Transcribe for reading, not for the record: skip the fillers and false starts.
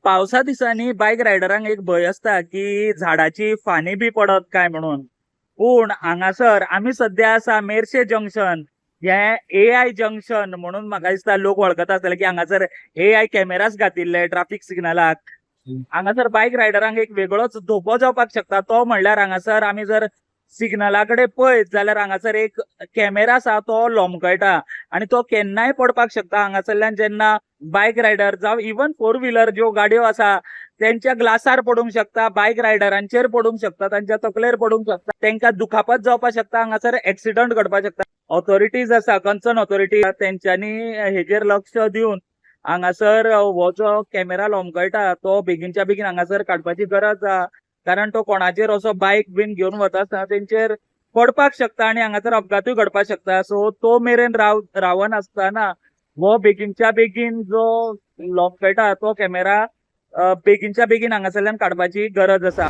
पावसा दिसांनी बायक रायडरांक एक भय असता की झाडाची फानी बी पडत काय म्हणून. पूण हांगासर आमी सध्या आसा मेर्शे जंक्शन. हे AI जंक्शन म्हणून म्हाका दिसता लोक वळखता आसतले की हांगासर AI कॅमेराज घातिल्ले ट्रॅफिक सिग्नलाक. हांगासर बायक रायडरांक एक वेगळोच धोको जावपाक शकता. तो म्हणल्यार हांगासर आमी जर सिग्नला कडेन पळयत जाल्यार हांगासर एक कॅमेरा आसा तो लोंबकळटा आनी तो केन्नाय पडपाक शकता. हांगासरल्यान जेन्ना बायक रायडर जावं इवन फोर व्हिलर ज्यो गाडयो आसा त्यांच्या ग्लासार पडूंक शकता, बायक रायडरांचेर पडूंक शकता, तांच्या तकलेर पडूंक शकता, तांकां दुखापत जावपाक शकता, हांगासर एक्सिडंट घडपाक शकता. ऑथॉरिटीज आसा, कन्सर्न ऑथॉरिटी, तेंच्यांनी हेजेर लक्ष दिवन हांगासर हो जो कॅमेरा लोंबकळटा तो बेगीनच्या बेगीन हांगासर काडपाची गरज आसा. कारण तो कोणाचेर असो बायक बीन घेवन वता आसतना तेंचेर पडपाक शकता आनी हांगासर अपघातूय घडपाक शकता. सो तो मेरेन रावन आसतना हो बेगीनच्या बेगीन जो लोंबकळटा तो कॅमेरा बेगीनच्या बेगीन हांगासरल्यान काडपाची गरज आसा.